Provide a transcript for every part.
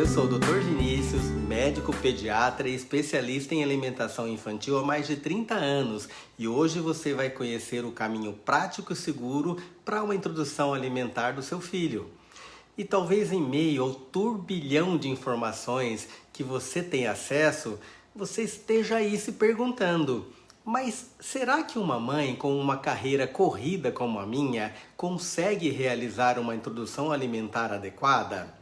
Eu sou o Dr. Vinícius, médico pediatra e especialista em alimentação infantil há mais de 30 anos e hoje você vai conhecer o caminho prático e seguro para uma introdução alimentar do seu filho. E talvez em meio ao turbilhão de informações que você tem acesso, você esteja aí se perguntando: mas será que uma mãe com uma carreira corrida como a minha consegue realizar uma introdução alimentar adequada?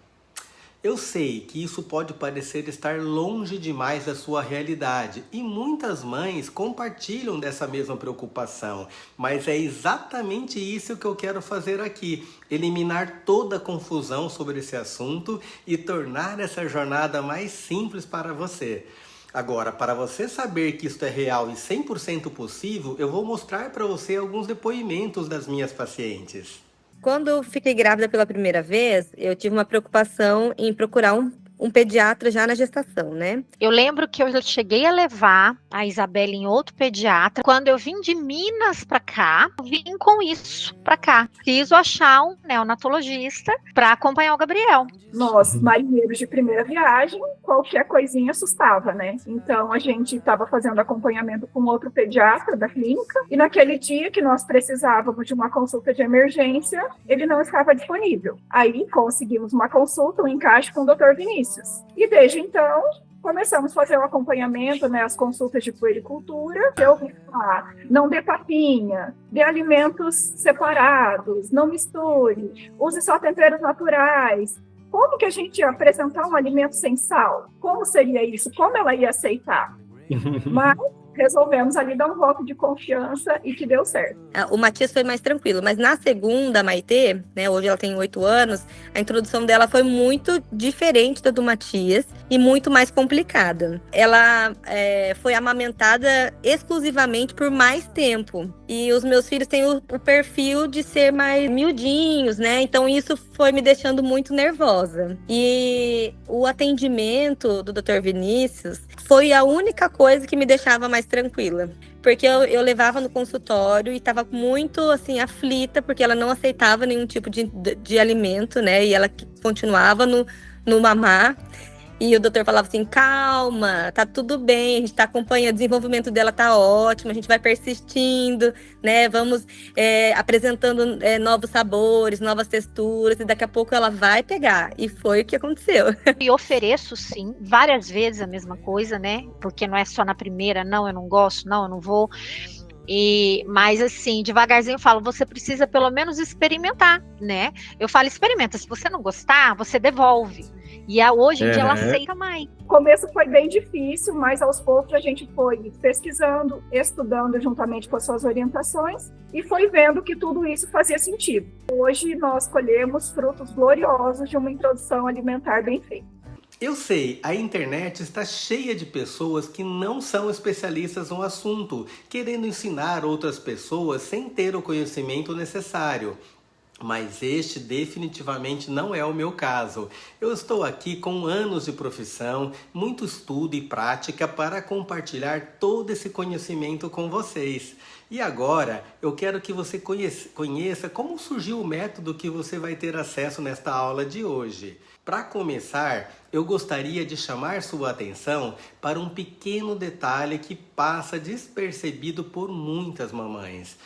Eu sei que isso pode parecer estar longe demais da sua realidade e muitas mães compartilham dessa mesma preocupação, mas é exatamente isso que eu quero fazer aqui: eliminar toda a confusão sobre esse assunto e tornar essa jornada mais simples para você. Agora, para você saber que isso é real e 100% possível, eu vou mostrar para você alguns depoimentos das minhas pacientes. Quando eu fiquei grávida pela primeira vez, eu tive uma preocupação em procurar um pediatra já na gestação, né? Eu lembro que eu cheguei a levar a Isabela em outro pediatra. Quando eu vim de Minas para cá, eu vim com isso para cá. Preciso achar um neonatologista para acompanhar o Gabriel. Nós, marinheiros de primeira viagem, qualquer coisinha assustava, né? Então, a gente estava fazendo acompanhamento com outro pediatra da clínica e naquele dia que nós precisávamos de uma consulta de emergência, ele não estava disponível. Aí, conseguimos uma consulta, um encaixe com o Dr. Vinícius. E desde então, começamos a fazer o acompanhamento, né, as consultas de puericultura. Eu ouvi falar: não dê papinha, dê alimentos separados, não misture, use só temperos naturais. Como que a gente ia apresentar um alimento sem sal? Como seria isso? Como ela ia aceitar? Mas resolvemos ali dar um voto de confiança e que deu certo. O Matias foi mais tranquilo, mas na segunda, a Maitê, né, hoje ela tem 8 anos, a introdução dela foi muito diferente da do Matias e muito mais complicada. Ela foi amamentada exclusivamente por mais tempo. E os meus filhos têm o perfil de ser mais miudinhos, né? Então isso foi me deixando muito nervosa. E o atendimento do Dr. Vinícius foi a única coisa que me deixava mais tranquila. Porque eu levava no consultório e estava muito, assim, aflita, porque ela não aceitava nenhum tipo de alimento, né? E ela continuava no mamar. E o doutor falava assim: calma, tá tudo bem, a gente tá acompanhando, o desenvolvimento dela tá ótimo, a gente vai persistindo, né? Vamos apresentando novos sabores, novas texturas, e daqui a pouco ela vai pegar. E foi o que aconteceu. E ofereço, sim, várias vezes a mesma coisa, né? Porque não é só na primeira: não, eu não gosto, não, eu não vou. Mas assim, devagarzinho eu falo: você precisa pelo menos experimentar, né? Eu falo: experimenta, se você não gostar, você devolve. E hoje em dia ela aceita mais. O começo foi bem difícil, mas aos poucos a gente foi pesquisando, estudando juntamente com as suas orientações e foi vendo que tudo isso fazia sentido. Hoje nós colhemos frutos gloriosos de uma introdução alimentar bem feita. Eu sei, a internet está cheia de pessoas que não são especialistas no assunto, querendo ensinar outras pessoas sem ter o conhecimento necessário. Mas este definitivamente não é o meu caso. Eu estou aqui com anos de profissão, muito estudo e prática para compartilhar todo esse conhecimento com vocês. E agora eu quero que você conheça como surgiu o método que você vai ter acesso nesta aula de hoje. Para começar, eu gostaria de chamar sua atenção para um pequeno detalhe que passa despercebido por muitas mamães.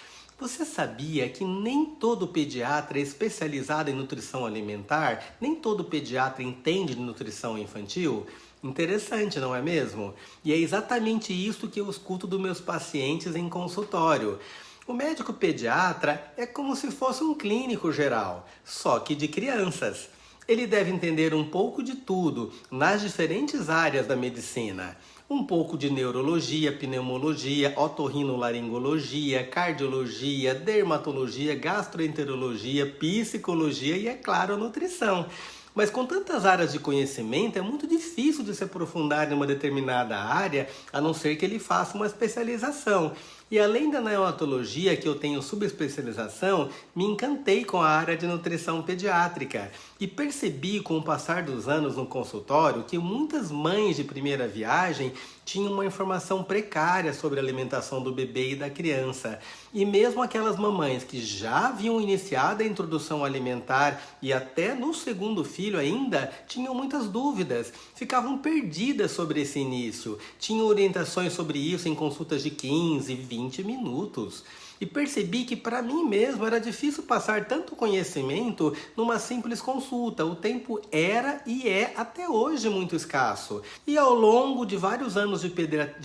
Você sabia que nem todo pediatra é especializado em nutrição alimentar? Nem todo pediatra entende de nutrição infantil? Interessante, não é mesmo? E é exatamente isso que eu escuto dos meus pacientes em consultório. O médico pediatra é como se fosse um clínico geral, só que de crianças. Ele deve entender um pouco de tudo nas diferentes áreas da medicina. Um pouco de neurologia, pneumologia, otorrinolaringologia, cardiologia, dermatologia, gastroenterologia, psicologia e, é claro, nutrição. Mas com tantas áreas de conhecimento, é muito difícil de se aprofundar em uma determinada área, a não ser que ele faça uma especialização. E além da neonatologia, que eu tenho subespecialização, me encantei com a área de nutrição pediátrica e percebi com o passar dos anos no consultório que muitas mães de primeira viagem tinham uma informação precária sobre a alimentação do bebê e da criança. E mesmo aquelas mamães que já haviam iniciado a introdução alimentar e até no segundo filho ainda, tinham muitas dúvidas, ficavam perdidas sobre esse início, tinham orientações sobre isso em consultas de 15, 20 minutos. E percebi que para mim mesmo era difícil passar tanto conhecimento numa simples consulta. O tempo era e é até hoje muito escasso. E ao longo de vários anos de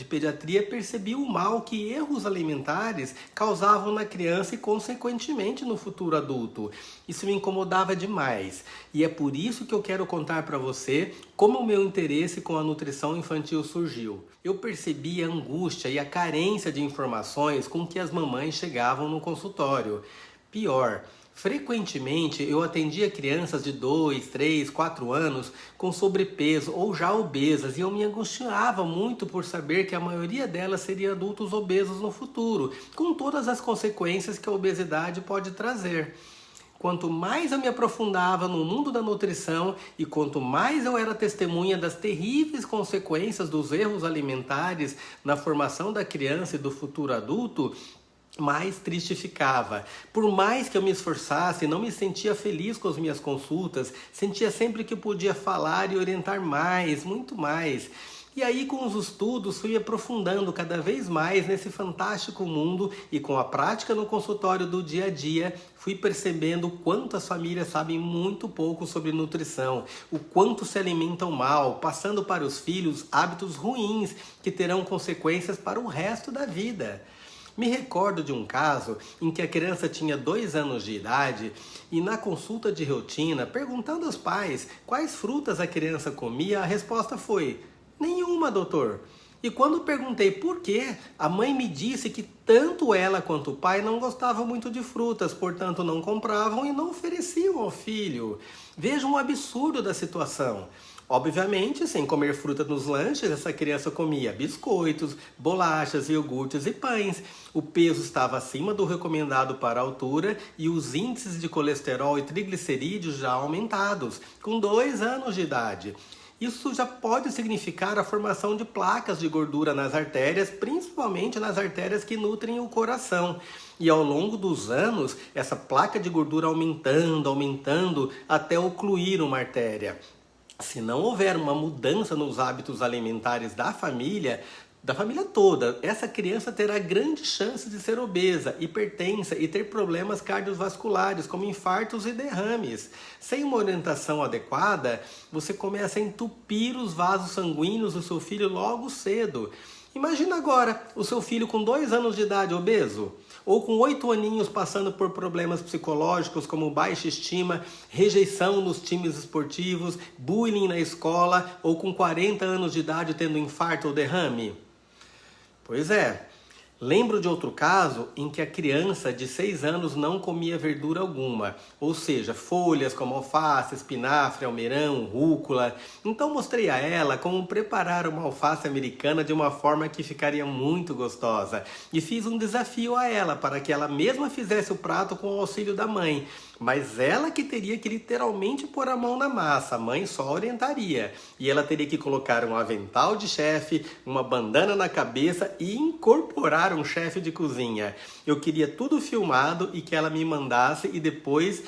pediatria percebi o mal que erros alimentares causavam na criança e consequentemente no futuro adulto. Isso me incomodava demais. E é por isso que eu quero contar para você como o meu interesse com a nutrição infantil surgiu. Eu percebi a angústia e a carência de informações com que as mamães chegavam no consultório. Pior, frequentemente eu atendia crianças de 2, 3, 4 anos com sobrepeso ou já obesas e eu me angustiava muito por saber que a maioria delas seria adultos obesos no futuro, com todas as consequências que a obesidade pode trazer. Quanto mais eu me aprofundava no mundo da nutrição e quanto mais eu era testemunha das terríveis consequências dos erros alimentares na formação da criança e do futuro adulto, mais triste ficava. Por mais que eu me esforçasse, não me sentia feliz com as minhas consultas, sentia sempre que podia falar e orientar mais, muito mais. E aí, com os estudos, fui aprofundando cada vez mais nesse fantástico mundo e com a prática no consultório do dia a dia, fui percebendo o quanto as famílias sabem muito pouco sobre nutrição, o quanto se alimentam mal, passando para os filhos hábitos ruins que terão consequências para o resto da vida. Me recordo de um caso em que a criança tinha 2 anos de idade e na consulta de rotina, perguntando aos pais quais frutas a criança comia, a resposta foi: nenhuma, doutor. E quando perguntei por quê, a mãe me disse que tanto ela quanto o pai não gostavam muito de frutas, portanto não compravam e não ofereciam ao filho. Veja um absurdo da situação. Obviamente, sem comer fruta nos lanches, essa criança comia biscoitos, bolachas, iogurtes e pães. O peso estava acima do recomendado para a altura e os índices de colesterol e triglicerídeos já aumentados, com 2 anos de idade. Isso já pode significar a formação de placas de gordura nas artérias, principalmente nas artérias que nutrem o coração. E ao longo dos anos, essa placa de gordura aumentando até ocluir uma artéria. Se não houver uma mudança nos hábitos alimentares da família toda, essa criança terá grande chance de ser obesa, hipertensa e ter problemas cardiovasculares, como infartos e derrames. Sem uma orientação adequada, você começa a entupir os vasos sanguíneos do seu filho logo cedo. Imagina agora o seu filho com 2 anos de idade obeso, ou com 8 aninhos passando por problemas psicológicos como baixa estima, rejeição nos times esportivos, bullying na escola, ou com 40 anos de idade tendo infarto ou derrame. Pois é, lembro de outro caso em que a criança de 6 anos não comia verdura alguma, ou seja, folhas como alface, espinafre, almeirão, rúcula. Então mostrei a ela como preparar uma alface americana de uma forma que ficaria muito gostosa. E fiz um desafio a ela para que ela mesma fizesse o prato com o auxílio da mãe. Mas ela que teria que literalmente pôr a mão na massa, a mãe só orientaria. E ela teria que colocar um avental de chefe, uma bandana na cabeça e incorporar um chefe de cozinha. Eu queria tudo filmado e que ela me mandasse depois,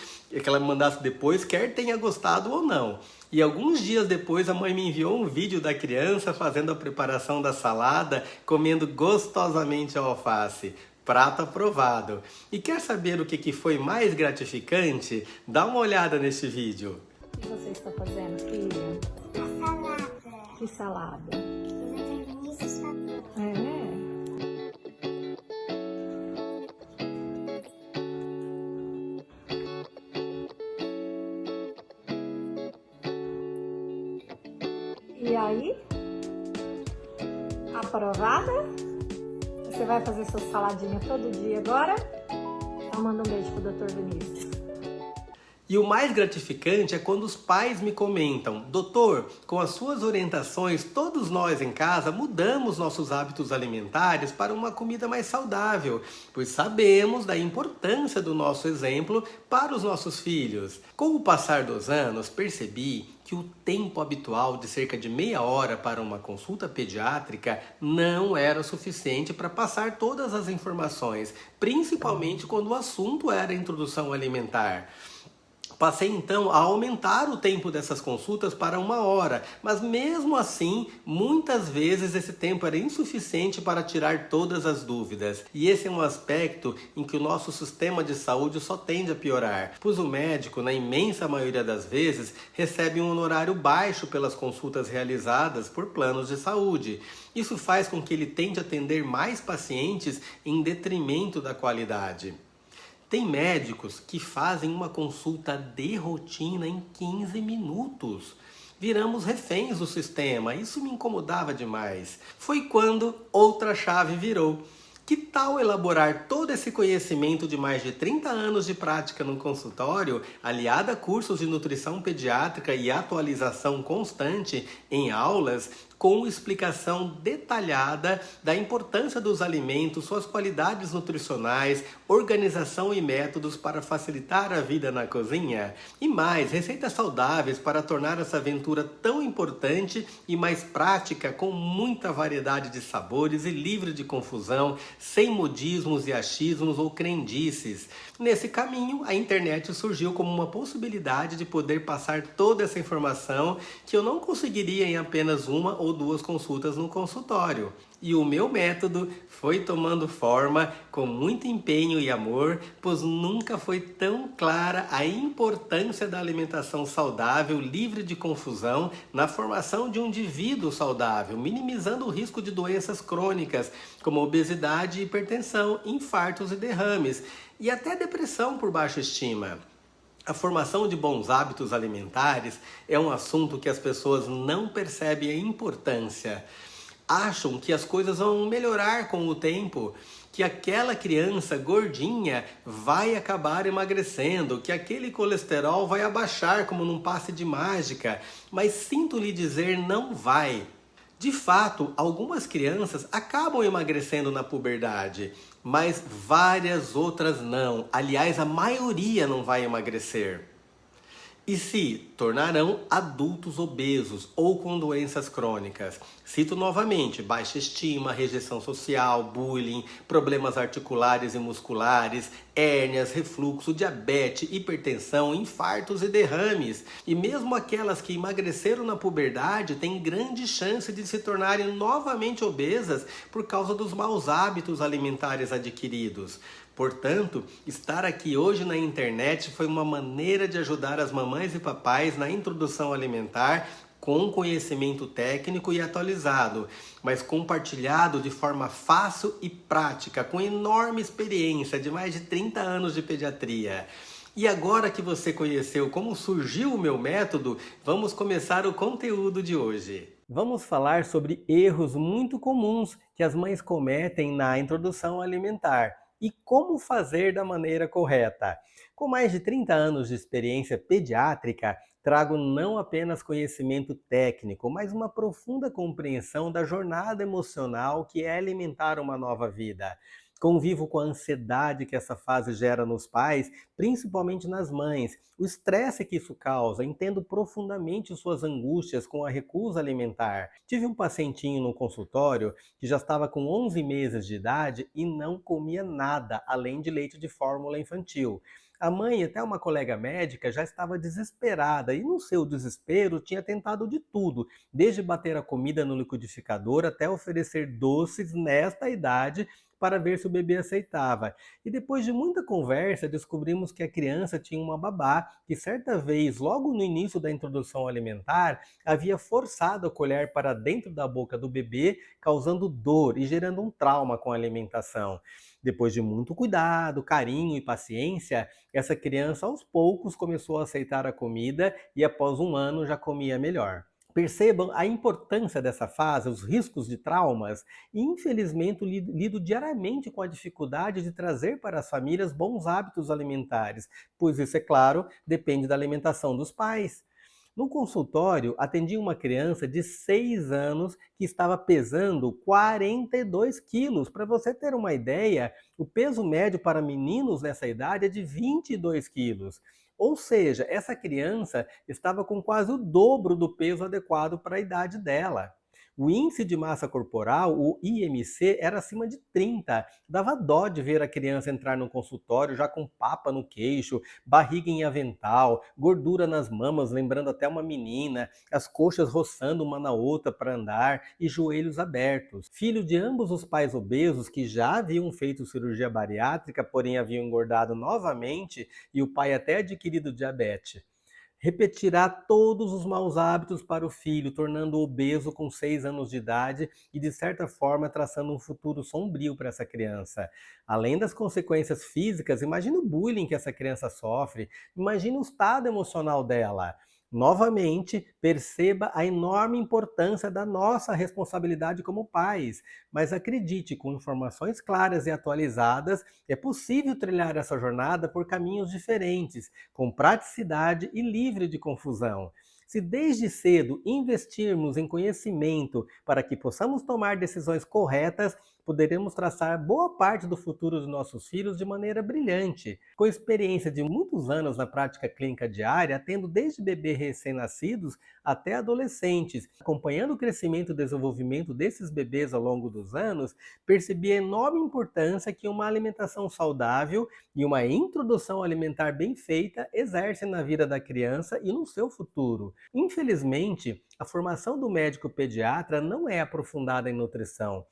quer tenha gostado ou não. E alguns dias depois a mãe me enviou um vídeo da criança fazendo a preparação da salada, comendo gostosamente a alface. Prato aprovado. E quer saber o que foi mais gratificante? Dá uma olhada nesse vídeo. O que você está fazendo, filha? A salada. Que salada? É. E aí? Aprovada? Você vai fazer sua saladinha todo dia agora? Então manda um beijo pro Dr. Vinícius. E o mais gratificante é quando os pais me comentam: doutor, com as suas orientações, todos nós em casa mudamos nossos hábitos alimentares para uma comida mais saudável, pois sabemos da importância do nosso exemplo para os nossos filhos. Com o passar dos anos, percebi que o tempo habitual de cerca de meia hora para uma consulta pediátrica não era suficiente para passar todas as informações, principalmente quando o assunto era a introdução alimentar. Passei então a aumentar o tempo dessas consultas para 1 hora, mas mesmo assim, muitas vezes esse tempo era insuficiente para tirar todas as dúvidas. E esse é um aspecto em que o nosso sistema de saúde só tende a piorar, pois o médico, na imensa maioria das vezes, recebe um honorário baixo pelas consultas realizadas por planos de saúde. Isso faz com que ele tente atender mais pacientes em detrimento da qualidade. Tem médicos que fazem uma consulta de rotina em 15 minutos. Viramos reféns do sistema, isso me incomodava demais. Foi quando outra chave virou. Que tal elaborar todo esse conhecimento de mais de 30 anos de prática no consultório, aliado a cursos de nutrição pediátrica e atualização constante em aulas, com explicação detalhada da importância dos alimentos, suas qualidades nutricionais, organização e métodos para facilitar a vida na cozinha? E mais, receitas saudáveis para tornar essa aventura tão importante e mais prática, com muita variedade de sabores e livre de confusão, sem modismos e achismos ou crendices. Nesse caminho, a internet surgiu como uma possibilidade de poder passar toda essa informação que eu não conseguiria em apenas 1 ou 2 consultas no consultório. E o meu método foi tomando forma com muito empenho e amor, pois nunca foi tão clara a importância da alimentação saudável, livre de confusão, na formação de um indivíduo saudável, minimizando o risco de doenças crônicas, como obesidade, hipertensão, infartos e derrames, e até depressão por baixa estima. A formação de bons hábitos alimentares é um assunto que as pessoas não percebem a importância. Acham que as coisas vão melhorar com o tempo, que aquela criança gordinha vai acabar emagrecendo, que aquele colesterol vai abaixar como num passe de mágica, mas sinto lhe dizer, não vai. De fato, algumas crianças acabam emagrecendo na puberdade, mas várias outras não. Aliás, a maioria não vai emagrecer. E se tornarão adultos obesos ou com doenças crônicas. Cito novamente: baixa estima, rejeição social, bullying, problemas articulares e musculares, hérnias, refluxo, diabetes, hipertensão, infartos e derrames. E mesmo aquelas que emagreceram na puberdade têm grande chance de se tornarem novamente obesas por causa dos maus hábitos alimentares adquiridos. Portanto, estar aqui hoje na internet foi uma maneira de ajudar as mamães e papais na introdução alimentar com conhecimento técnico e atualizado, mas compartilhado de forma fácil e prática, com enorme experiência de mais de 30 anos de pediatria. E agora que você conheceu como surgiu o meu método, vamos começar o conteúdo de hoje. Vamos falar sobre erros muito comuns que as mães cometem na introdução alimentar e como fazer da maneira correta. Com mais de 30 anos de experiência pediátrica, trago não apenas conhecimento técnico, mas uma profunda compreensão da jornada emocional que é alimentar uma nova vida. Convivo com a ansiedade que essa fase gera nos pais, principalmente nas mães, o estresse que isso causa, entendo profundamente suas angústias com a recusa alimentar. Tive um pacientinho no consultório que já estava com 11 meses de idade e não comia nada, além de leite de fórmula infantil. A mãe, até uma colega médica, já estava desesperada e no seu desespero tinha tentado de tudo, desde bater a comida no liquidificador até oferecer doces nesta idade para ver se o bebê aceitava. E depois de muita conversa, descobrimos que a criança tinha uma babá que certa vez, logo no início da introdução alimentar, havia forçado a colher para dentro da boca do bebê, causando dor e gerando um trauma com a alimentação. Depois de muito cuidado, carinho e paciência, essa criança aos poucos começou a aceitar a comida e após 1 ano já comia melhor. Percebam a importância dessa fase, os riscos de traumas, e infelizmente lido diariamente com a dificuldade de trazer para as famílias bons hábitos alimentares, pois isso, é claro, depende da alimentação dos pais. No consultório, atendi uma criança de 6 anos que estava pesando 42 quilos. Para você ter uma ideia, o peso médio para meninos nessa idade é de 22 quilos. Ou seja, essa criança estava com quase o dobro do peso adequado para a idade dela. O índice de massa corporal, o IMC, era acima de 30. Dava dó de ver a criança entrar no consultório já com papa no queixo, barriga em avental, gordura nas mamas, lembrando até uma menina, as coxas roçando uma na outra para andar e joelhos abertos. Filho de ambos os pais obesos que já haviam feito cirurgia bariátrica, porém haviam engordado novamente, e o pai até adquirido diabetes. Repetirá todos os maus hábitos para o filho, tornando-o obeso com 6 anos de idade e, de certa forma, traçando um futuro sombrio para essa criança. Além das consequências físicas, imagine o bullying que essa criança sofre, imagine o estado emocional dela. Novamente, perceba a enorme importância da nossa responsabilidade como pais, mas acredite, com informações claras e atualizadas, é possível trilhar essa jornada por caminhos diferentes, com praticidade e livre de confusão. Se desde cedo investirmos em conhecimento para que possamos tomar decisões corretas, poderemos traçar boa parte do futuro dos nossos filhos de maneira brilhante. Com experiência de muitos anos na prática clínica diária, atendo desde bebês recém-nascidos até adolescentes, acompanhando o crescimento e desenvolvimento desses bebês ao longo dos anos, percebi a enorme importância que uma alimentação saudável e uma introdução alimentar bem feita exercem na vida da criança e no seu futuro. Infelizmente, a formação do médico pediatra não é aprofundada em nutrição.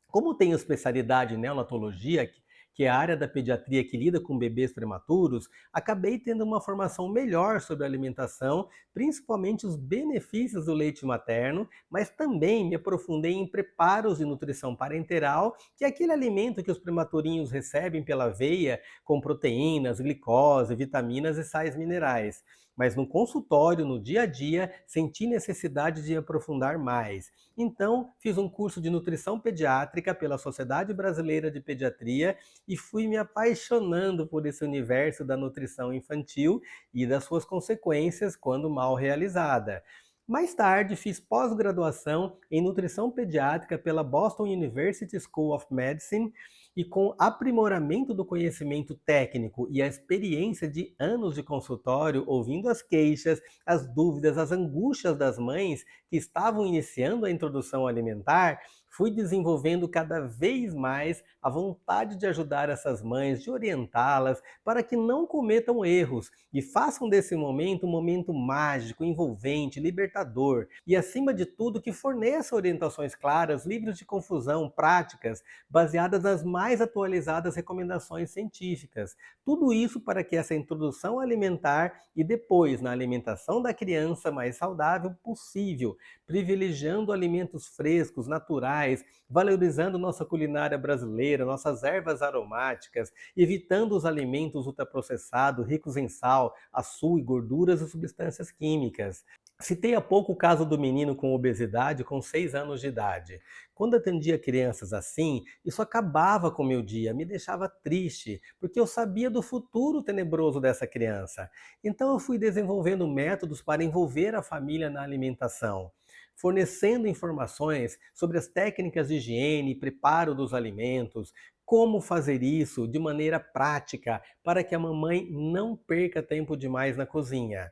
Como tenho especialidade em neonatologia, que é a área da pediatria que lida com bebês prematuros, acabei tendo uma formação melhor sobre a alimentação, principalmente os benefícios do leite materno, mas também me aprofundei em preparos de nutrição parenteral, que é aquele alimento que os prematurinhos recebem pela veia, com proteínas, glicose, vitaminas e sais minerais. Mas no consultório, no dia a dia, senti necessidade de aprofundar mais. Então, fiz um curso de nutrição pediátrica pela Sociedade Brasileira de Pediatria e fui me apaixonando por esse universo da nutrição infantil e das suas consequências quando mal realizada. Mais tarde, fiz pós-graduação em nutrição pediátrica pela Boston University School of Medicine e, com aprimoramento do conhecimento técnico e a experiência de anos de consultório, ouvindo as queixas, as dúvidas, as angústias das mães que estavam iniciando a introdução alimentar, fui desenvolvendo cada vez mais a vontade de ajudar essas mães, de orientá-las para que não cometam erros e façam desse momento um momento mágico, envolvente, libertador e, acima de tudo, que forneça orientações claras, livres de confusão, práticas, baseadas nas mais atualizadas recomendações científicas. Tudo isso para que essa introdução alimentar e depois na alimentação da criança mais saudável possível, privilegiando alimentos frescos, naturais, valorizando nossa culinária brasileira, nossas ervas aromáticas, evitando os alimentos ultraprocessados, ricos em sal, açúcar, gorduras e substâncias químicas. Citei há pouco o caso do menino com obesidade com 6 anos de idade. Quando atendia crianças assim, isso acabava com o meu dia, me deixava triste, porque eu sabia do futuro tenebroso dessa criança. Então eu fui desenvolvendo métodos para envolver a família na alimentação, fornecendo informações sobre as técnicas de higiene e preparo dos alimentos, como fazer isso de maneira prática para que a mamãe não perca tempo demais na cozinha.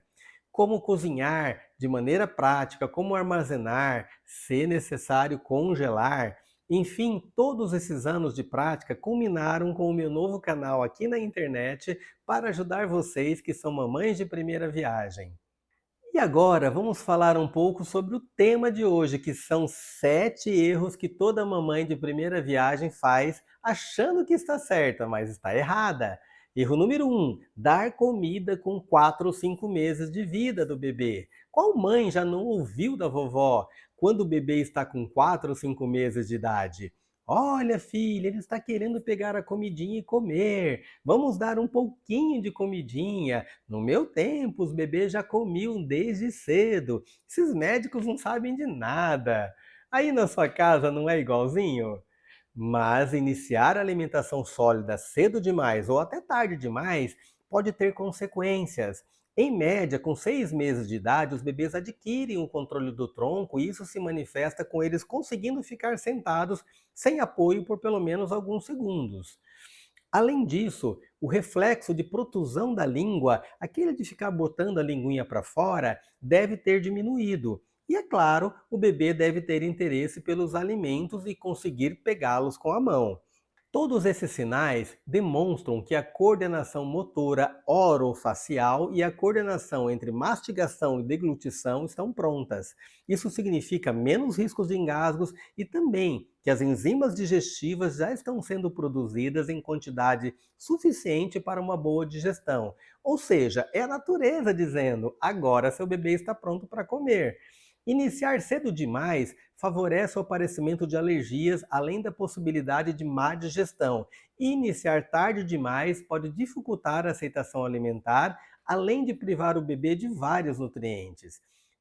Como cozinhar de maneira prática, como armazenar, se necessário congelar. Enfim, todos esses anos de prática culminaram com o meu novo canal aqui na internet para ajudar vocês que são mamães de primeira viagem. E agora vamos falar um pouco sobre o tema de hoje, que são 7 erros que toda mamãe de primeira viagem faz achando que está certa, mas está errada. Erro número 1, dar comida com 4 ou 5 meses de vida do bebê. Qual mãe já não ouviu da vovó quando o bebê está com 4 ou 5 meses de idade? Olha, filha, ele está querendo pegar a comidinha e comer. Vamos dar um pouquinho de comidinha. No meu tempo, os bebês já comiam desde cedo. Esses médicos não sabem de nada. Aí na sua casa não é igualzinho? Mas iniciar a alimentação sólida cedo demais ou até tarde demais pode ter consequências. Em média, com 6 meses de idade, os bebês adquirem o controle do tronco e isso se manifesta com eles conseguindo ficar sentados sem apoio por pelo menos alguns segundos. Além disso, o reflexo de protusão da língua, aquele de ficar botando a linguinha para fora, deve ter diminuído. E é claro, o bebê deve ter interesse pelos alimentos e conseguir pegá-los com a mão. Todos esses sinais demonstram que a coordenação motora orofacial e a coordenação entre mastigação e deglutição estão prontas. Isso significa menos riscos de engasgos e também que as enzimas digestivas já estão sendo produzidas em quantidade suficiente para uma boa digestão. Ou seja, é a natureza dizendo: agora seu bebê está pronto para comer. Iniciar cedo demais favorece o aparecimento de alergias, além da possibilidade de má digestão. E iniciar tarde demais pode dificultar a aceitação alimentar, além de privar o bebê de vários nutrientes.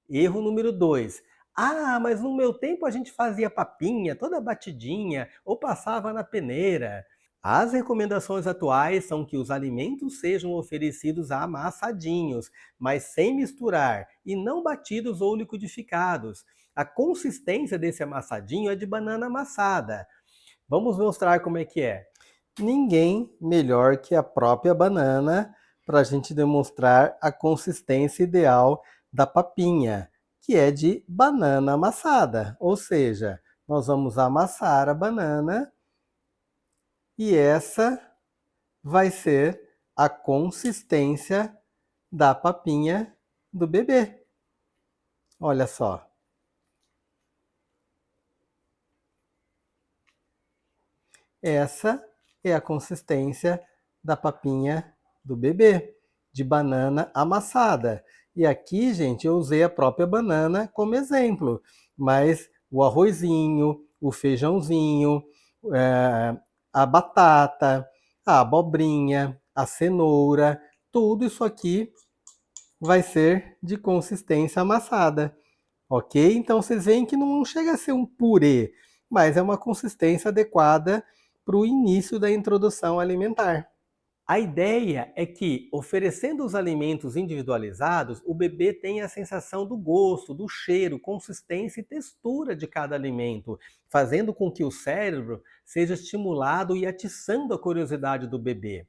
Erro número 2. Ah, mas no meu tempo a gente fazia papinha, toda batidinha, ou passava na peneira. As recomendações atuais são que os alimentos sejam oferecidos amassadinhos, mas sem misturar, e não batidos ou liquidificados. A consistência desse amassadinho é de banana amassada. Vamos mostrar como é que é. Ninguém melhor que a própria banana para a gente demonstrar a consistência ideal da papinha, que é de banana amassada. Ou seja, nós vamos amassar a banana e essa vai ser a consistência da papinha do bebê. Olha só. Essa é a consistência da papinha do bebê, de banana amassada. E aqui, gente, eu usei a própria banana como exemplo, mas o arrozinho, o feijãozinho, a batata, a abobrinha, a cenoura, tudo isso aqui vai ser de consistência amassada, ok? Então vocês veem que não chega a ser um purê, mas é uma consistência adequada para o início da introdução alimentar. A ideia é que, oferecendo os alimentos individualizados, o bebê tenha a sensação do gosto, do cheiro, consistência e textura de cada alimento, fazendo com que o cérebro seja estimulado e atiçando a curiosidade do bebê.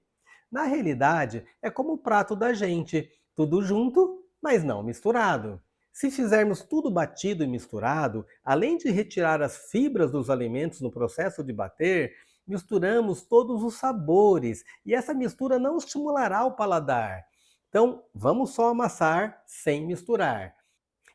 Na realidade, é como o prato da gente, tudo junto, mas não misturado. Se fizermos tudo batido e misturado, além de retirar as fibras dos alimentos no processo de bater, misturamos todos os sabores e essa mistura não estimulará o paladar. Então, vamos só amassar sem misturar.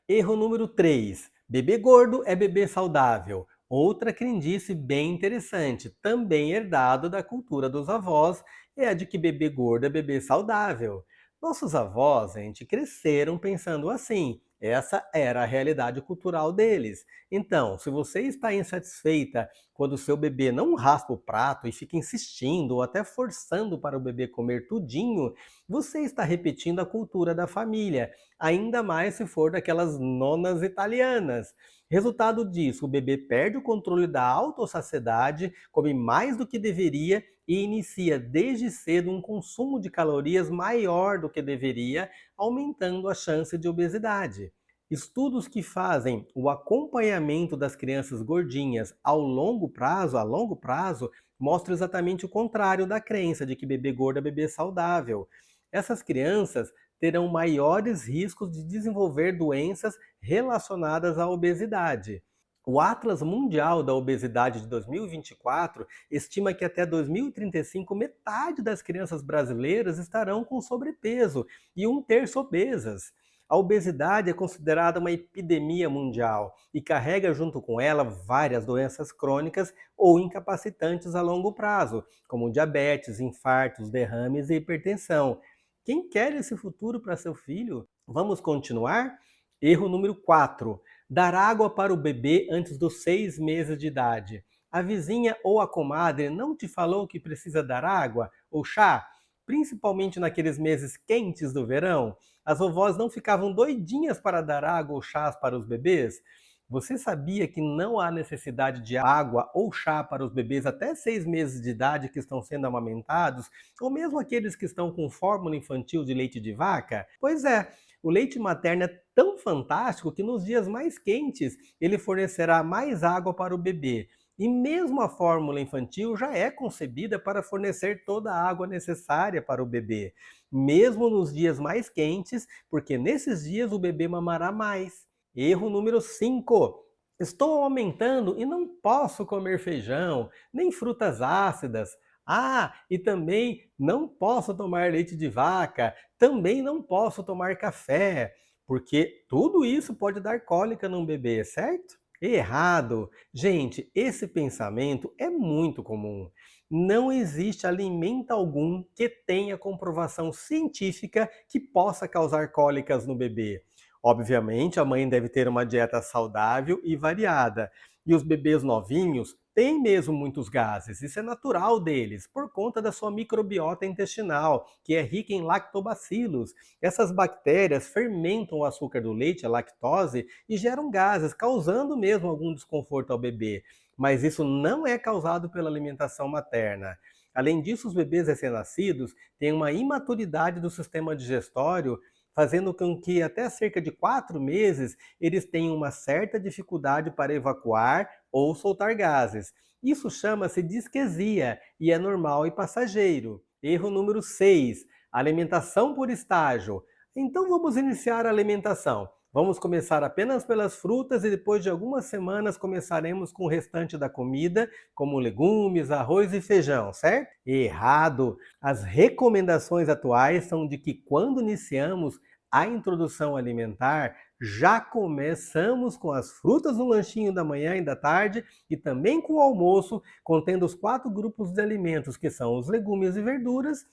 Erro número 3. Bebê gordo é bebê saudável. Outra crendice bem interessante, também herdado da cultura dos avós, é a de que bebê gordo é bebê saudável. Nossos avós, gente, cresceram pensando assim. Essa era a realidade cultural deles. Então, se você está insatisfeita quando o seu bebê não raspa o prato e fica insistindo ou até forçando para o bebê comer tudinho, você está repetindo a cultura da família, ainda mais se for daquelas nonas italianas. Resultado disso, o bebê perde o controle da autossaciedade, come mais do que deveria e inicia desde cedo um consumo de calorias maior do que deveria, aumentando a chance de obesidade. Estudos que fazem o acompanhamento das crianças gordinhas a longo prazo, mostram exatamente o contrário da crença de que bebê gordo é bebê saudável. Essas crianças terão maiores riscos de desenvolver doenças relacionadas à obesidade. O Atlas Mundial da Obesidade de 2024 estima que até 2035 metade das crianças brasileiras estarão com sobrepeso e 1/3 obesas. A obesidade é considerada uma epidemia mundial e carrega junto com ela várias doenças crônicas ou incapacitantes a longo prazo, como diabetes, infartos, derrames e hipertensão. Quem quer esse futuro para seu filho? Vamos continuar? Erro número 4. Dar água para o bebê antes dos 6 meses de idade. A vizinha ou a comadre não te falou que precisa dar água ou chá? Principalmente naqueles meses quentes do verão? As vovós não ficavam doidinhas para dar água ou chás para os bebês? Você sabia que não há necessidade de água ou chá para os bebês até 6 meses de idade que estão sendo amamentados, ou mesmo aqueles que estão com fórmula infantil de leite de vaca? Pois é, o leite materno é tão fantástico que nos dias mais quentes ele fornecerá mais água para o bebê. E mesmo a fórmula infantil já é concebida para fornecer toda a água necessária para o bebê, mesmo nos dias mais quentes, porque nesses dias o bebê mamará mais. Erro número 5. Estou aumentando e não posso comer feijão, nem frutas ácidas. Ah, e também não posso tomar leite de vaca, também não posso tomar café, porque tudo isso pode dar cólica num bebê, certo? Errado! Gente, esse pensamento é muito comum. Não existe alimento algum que tenha comprovação científica que possa causar cólicas no bebê. Obviamente, a mãe deve ter uma dieta saudável e variada. E os bebês novinhos têm mesmo muitos gases, isso é natural deles, por conta da sua microbiota intestinal, que é rica em lactobacilos. Essas bactérias fermentam o açúcar do leite, a lactose, e geram gases, causando mesmo algum desconforto ao bebê. Mas isso não é causado pela alimentação materna. Além disso, os bebês recém-nascidos têm uma imaturidade do sistema digestório, fazendo com que até cerca de 4 meses eles tenham uma certa dificuldade para evacuar ou soltar gases. Isso chama-se disquesia e é normal e passageiro. Erro número 6. Alimentação por estágio. Então vamos iniciar a alimentação. Vamos começar apenas pelas frutas e depois de algumas semanas começaremos com o restante da comida, como legumes, arroz e feijão, certo? Errado! As recomendações atuais são de que quando iniciamos a introdução alimentar, já começamos com as frutas no lanchinho da manhã e da tarde e também com o almoço, contendo os 4 grupos de alimentos, que são os legumes e verduras,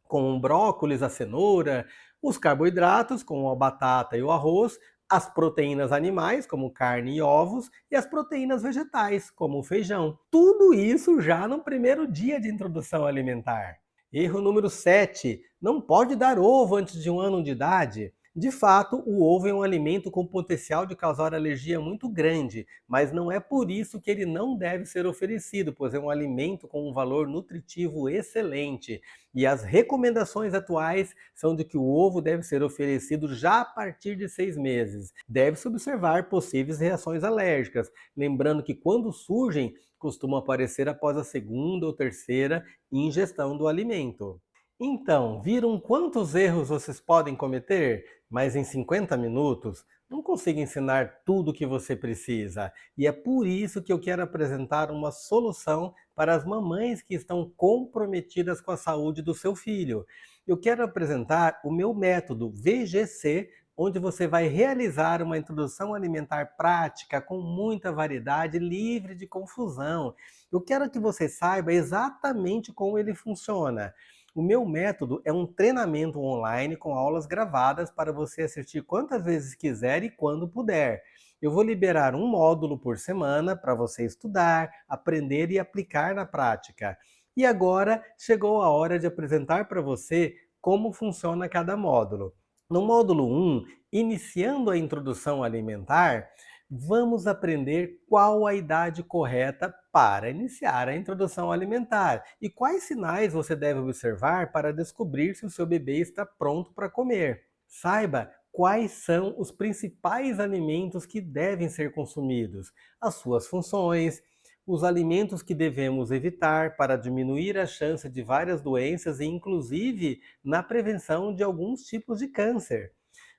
com o brócolis, a cenoura, os carboidratos, como a batata e o arroz, as proteínas animais, como carne e ovos, e as proteínas vegetais, como o feijão. Tudo isso já no primeiro dia de introdução alimentar. Erro número 7. Não pode dar ovo antes de 1 ano de idade. De fato, o ovo é um alimento com potencial de causar alergia muito grande, mas não é por isso que ele não deve ser oferecido, pois é um alimento com um valor nutritivo excelente. E as recomendações atuais são de que o ovo deve ser oferecido já a partir de 6 meses. Deve-se observar possíveis reações alérgicas, lembrando que quando surgem, costumam aparecer após a 2ª ou 3ª ingestão do alimento. Então, viram quantos erros vocês podem cometer? Mas em 50 minutos não consigo ensinar tudo o que você precisa. E é por isso que eu quero apresentar uma solução para as mamães que estão comprometidas com a saúde do seu filho. Eu quero apresentar o meu método VGC, onde você vai realizar uma introdução alimentar prática com muita variedade, livre de confusão. Eu quero que você saiba exatamente como ele funciona. O meu método é um treinamento online com aulas gravadas para você assistir quantas vezes quiser e quando puder. Eu vou liberar um módulo por semana para você estudar, aprender e aplicar na prática. E agora chegou a hora de apresentar para você como funciona cada módulo. No módulo 1, iniciando a introdução alimentar, vamos aprender qual a idade correta para iniciar a introdução alimentar e quais sinais você deve observar para descobrir se o seu bebê está pronto para comer. Saiba quais são os principais alimentos que devem ser consumidos, as suas funções, os alimentos que devemos evitar para diminuir a chance de várias doenças e inclusive na prevenção de alguns tipos de câncer.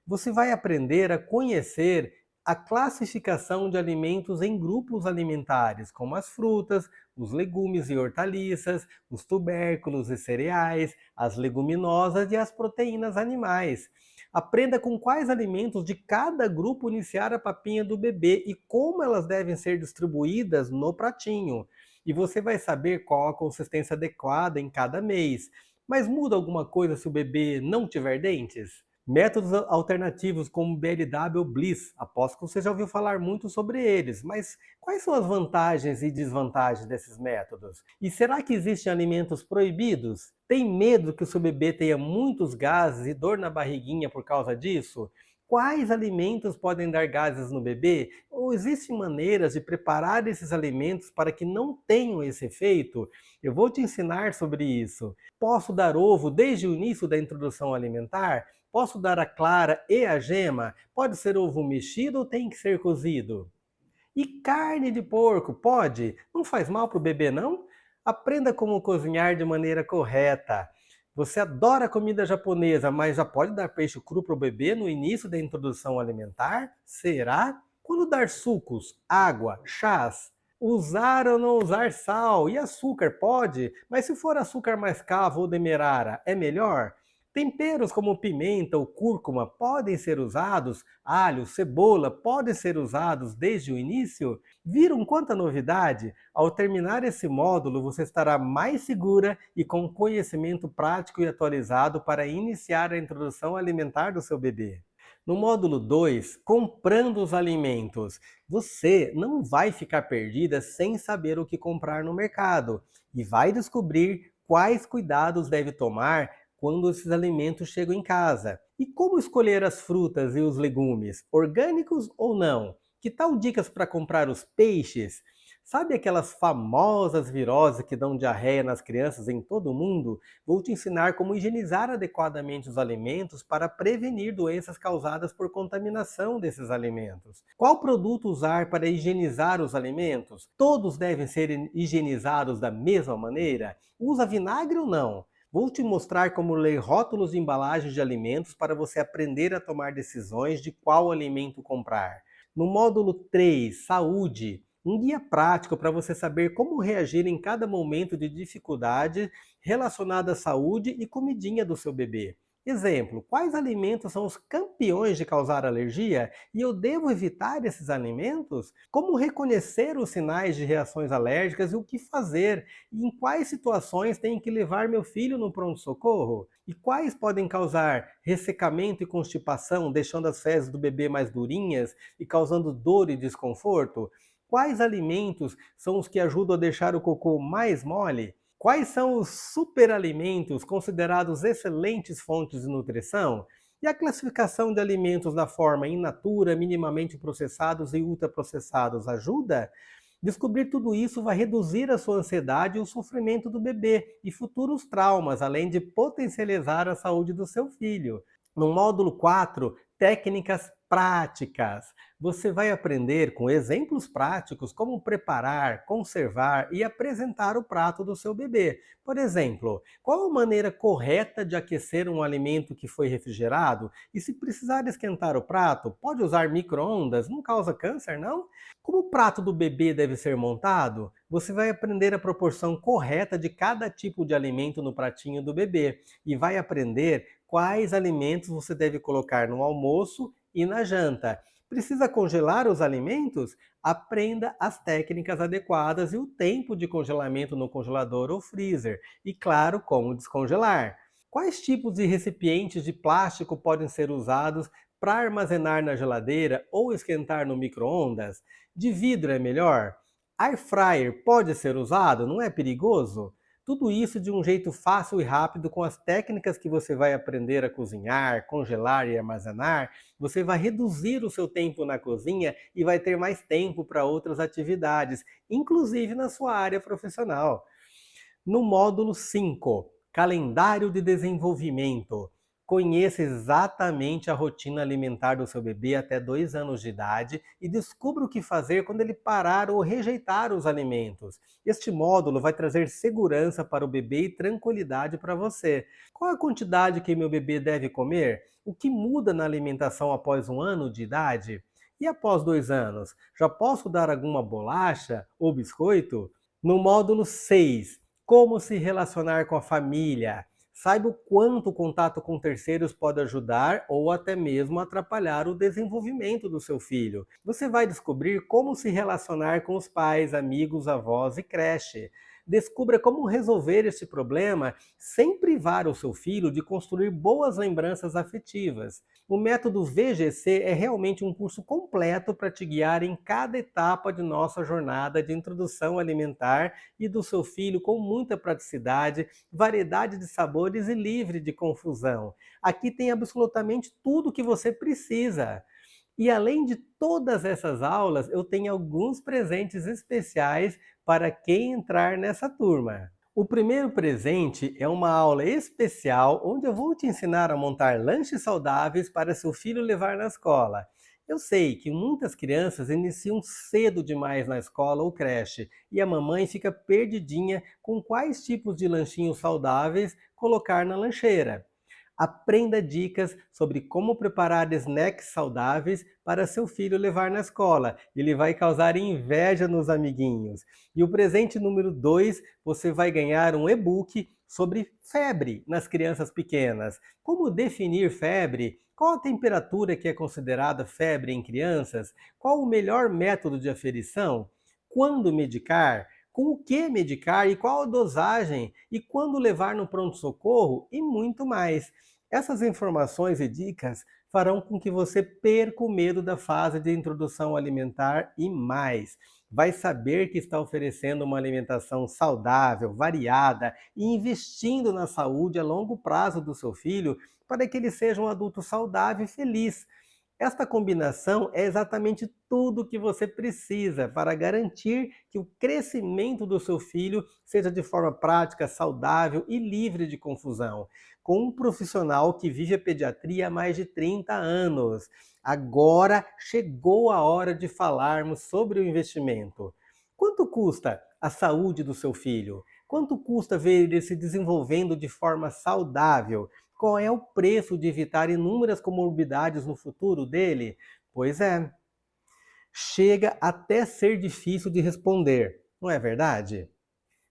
Você vai aprender a conhecer a classificação de alimentos em grupos alimentares, como as frutas, os legumes e hortaliças, os tubérculos e cereais, as leguminosas e as proteínas animais. Aprenda com quais alimentos de cada grupo iniciar a papinha do bebê e como elas devem ser distribuídas no pratinho. E você vai saber qual a consistência adequada em cada mês. Mas muda alguma coisa se o bebê não tiver dentes? Métodos alternativos como BLW Bliss, aposto que você já ouviu falar muito sobre eles, mas quais são as vantagens e desvantagens desses métodos? E será que existem alimentos proibidos? Tem medo que o seu bebê tenha muitos gases e dor na barriguinha por causa disso? Quais alimentos podem dar gases no bebê? Ou existem maneiras de preparar esses alimentos para que não tenham esse efeito? Eu vou te ensinar sobre isso. Posso dar ovo desde o início da introdução alimentar? Posso dar a clara e a gema? Pode ser ovo mexido ou tem que ser cozido? E carne de porco, pode? Não faz mal para o bebê, não? Aprenda como cozinhar de maneira correta. Você adora comida japonesa, mas já pode dar peixe cru para o bebê no início da introdução alimentar? Será? Quando dar sucos, água, chás, usar ou não usar sal e açúcar, pode? Mas se for açúcar mascavo ou demerara, é melhor? Temperos como pimenta ou cúrcuma podem ser usados, alho, cebola podem ser usados desde o início? Viram quanta novidade? Ao terminar esse módulo, você estará mais segura e com conhecimento prático e atualizado para iniciar a introdução alimentar do seu bebê. No módulo 2, comprando os alimentos, você não vai ficar perdida sem saber o que comprar no mercado e vai descobrir quais cuidados deve tomar quando esses alimentos chegam em casa. E como escolher as frutas e os legumes, orgânicos ou não? Que tal dicas para comprar os peixes? Sabe aquelas famosas viroses que dão diarreia nas crianças em todo o mundo? Vou te ensinar como higienizar adequadamente os alimentos para prevenir doenças causadas por contaminação desses alimentos. Qual produto usar para higienizar os alimentos? Todos devem ser higienizados da mesma maneira? Usa vinagre ou não? Vou te mostrar como ler rótulos de embalagens de alimentos para você aprender a tomar decisões de qual alimento comprar. No módulo 3, Saúde, um guia prático para você saber como reagir em cada momento de dificuldade relacionada à saúde e comidinha do seu bebê. Exemplo, quais alimentos são os campeões de causar alergia e eu devo evitar esses alimentos? Como reconhecer os sinais de reações alérgicas e o que fazer? E em quais situações tenho que levar meu filho no pronto-socorro? E quais podem causar ressecamento e constipação, deixando as fezes do bebê mais durinhas e causando dor e desconforto? Quais alimentos são os que ajudam a deixar o cocô mais mole? Quais são os superalimentos considerados excelentes fontes de nutrição? E a classificação de alimentos na forma in natura, minimamente processados e ultraprocessados ajuda? Descobrir tudo isso vai reduzir a sua ansiedade e o sofrimento do bebê e futuros traumas, além de potencializar a saúde do seu filho. No módulo 4, técnicas práticas. Você vai aprender com exemplos práticos como preparar, conservar e apresentar o prato do seu bebê. Por exemplo, qual a maneira correta de aquecer um alimento que foi refrigerado? E se precisar esquentar o prato, pode usar micro-ondas? Não causa câncer, não? Como o prato do bebê deve ser montado? Você vai aprender a proporção correta de cada tipo de alimento no pratinho do bebê e vai aprender quais alimentos você deve colocar no almoço e na janta. Precisa congelar os alimentos? Aprenda as técnicas adequadas e o tempo de congelamento no congelador ou freezer. E claro, como descongelar. Quais tipos de recipientes de plástico podem ser usados para armazenar na geladeira ou esquentar no micro-ondas? De vidro é melhor? Air fryer pode ser usado? Não é perigoso? Tudo isso de um jeito fácil e rápido com as técnicas que você vai aprender a cozinhar, congelar e armazenar. Você vai reduzir o seu tempo na cozinha e vai ter mais tempo para outras atividades, inclusive na sua área profissional. No módulo 5, calendário de desenvolvimento. Conheça exatamente a rotina alimentar do seu bebê até 2 anos de idade e descubra o que fazer quando ele parar ou rejeitar os alimentos. Este módulo vai trazer segurança para o bebê e tranquilidade para você. Qual a quantidade que meu bebê deve comer? O que muda na alimentação após 1 ano de idade? E após 2 anos? Já posso dar alguma bolacha ou biscoito? No módulo 6, como se relacionar com a família. Saiba o quanto o contato com terceiros pode ajudar ou até mesmo atrapalhar o desenvolvimento do seu filho. Você vai descobrir como se relacionar com os pais, amigos, avós e creche. Descubra como resolver este problema sem privar o seu filho de construir boas lembranças afetivas. O método VGC é realmente um curso completo para te guiar em cada etapa de nossa jornada de introdução alimentar e do seu filho com muita praticidade, variedade de sabores e livre de confusão. Aqui tem absolutamente tudo o que você precisa. E além de todas essas aulas, eu tenho alguns presentes especiais para quem entrar nessa turma. O primeiro presente é uma aula especial onde eu vou te ensinar a montar lanches saudáveis para seu filho levar na escola. Eu sei que muitas crianças iniciam cedo demais na escola ou creche e a mamãe fica perdidinha com quais tipos de lanchinhos saudáveis colocar na lancheira. Aprenda dicas sobre como preparar snacks saudáveis para seu filho levar na escola. Ele vai causar inveja nos amiguinhos. E o presente número 2, você vai ganhar um e-book sobre febre nas crianças pequenas. Como definir febre? Qual a temperatura que é considerada febre em crianças? Qual o melhor método de aferição? Quando medicar? Com o que medicar e qual a dosagem? E quando levar no pronto-socorro? E muito mais. Essas informações e dicas farão com que você perca o medo da fase de introdução alimentar e mais. Vai saber que está oferecendo uma alimentação saudável, variada e investindo na saúde a longo prazo do seu filho para que ele seja um adulto saudável e feliz. Esta combinação é exatamente tudo o que você precisa para garantir que o crescimento do seu filho seja de forma prática, saudável e livre de confusão. Com um profissional que vive a pediatria há mais de 30 anos. Agora chegou a hora de falarmos sobre o investimento. Quanto custa a saúde do seu filho? Quanto custa ver ele se desenvolvendo de forma saudável? Qual é o preço de evitar inúmeras comorbidades no futuro dele? Pois é, chega até ser difícil de responder, não é verdade?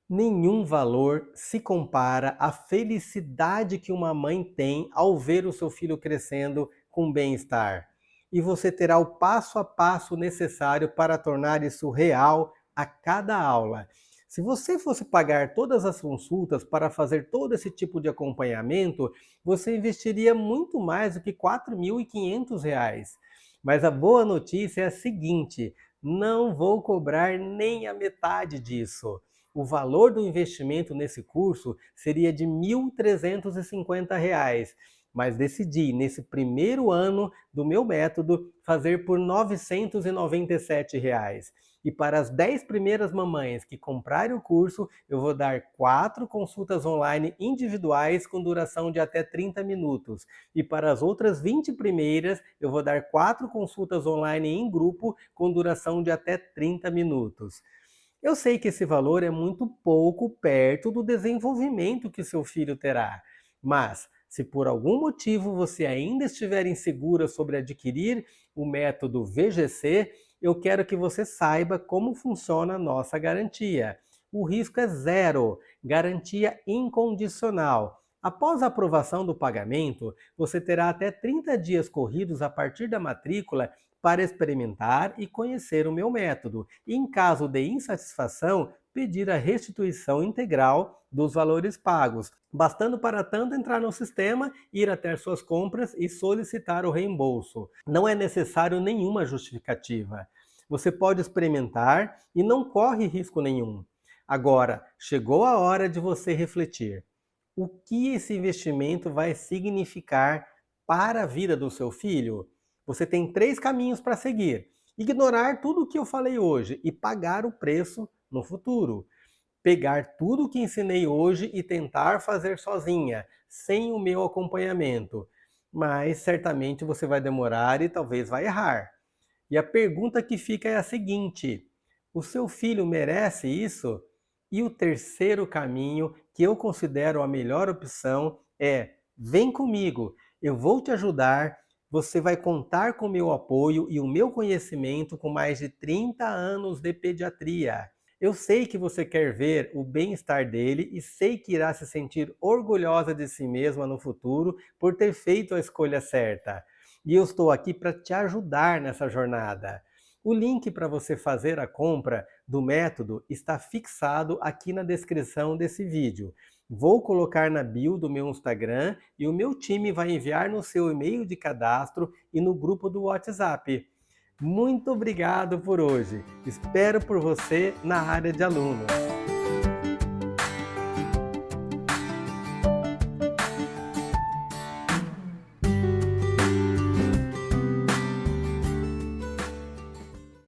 Nenhum valor se compara à felicidade que uma mãe tem ao ver o seu filho crescendo com bem-estar. E você terá o passo a passo necessário para tornar isso real a cada aula. Se você fosse pagar todas as consultas para fazer todo esse tipo de acompanhamento, você investiria muito mais do que R$ 4.500. Mas a boa notícia é a seguinte: não vou cobrar nem a metade disso. O valor do investimento nesse curso seria de R$ 1.350, mas decidi, nesse primeiro ano do meu método, fazer por R$ 997. E para as 10 primeiras mamães que comprarem o curso, eu vou dar 4 consultas online individuais com duração de até 30 minutos. E para as outras 20 primeiras, eu vou dar 4 consultas online em grupo com duração de até 30 minutos. Eu sei que esse valor é muito pouco perto do desenvolvimento que seu filho terá, mas se por algum motivo você ainda estiver insegura sobre adquirir o método VGC, eu quero que você saiba como funciona a nossa garantia. O risco é zero, garantia incondicional. Após a aprovação do pagamento, você terá até 30 dias corridos a partir da matrícula para experimentar e conhecer o meu método. E em caso de insatisfação, pedir a restituição integral dos valores pagos, bastando para tanto entrar no sistema, ir até suas compras e solicitar o reembolso. Não é necessário nenhuma justificativa. Você pode experimentar e não corre risco nenhum. Agora, chegou a hora de você refletir. O que esse investimento vai significar para a vida do seu filho? Você tem 3 caminhos para seguir. Ignorar tudo o que eu falei hoje e pagar o preço no futuro. Pegar tudo o que ensinei hoje e tentar fazer sozinha, sem o meu acompanhamento. Mas certamente você vai demorar e talvez vai errar. E a pergunta que fica é a seguinte: o seu filho merece isso? E o terceiro caminho, que eu considero a melhor opção, é: vem comigo, eu vou te ajudar. Você vai contar com o meu apoio e o meu conhecimento com mais de 30 anos de pediatria. Eu sei que você quer ver o bem-estar dele e sei que irá se sentir orgulhosa de si mesma no futuro por ter feito a escolha certa. E eu estou aqui para te ajudar nessa jornada. O link para você fazer a compra do método está fixado aqui na descrição desse vídeo. Vou colocar na bio do meu Instagram e o meu time vai enviar no seu e-mail de cadastro e no grupo do WhatsApp. Muito obrigado por hoje. Espero por você na área de alunos.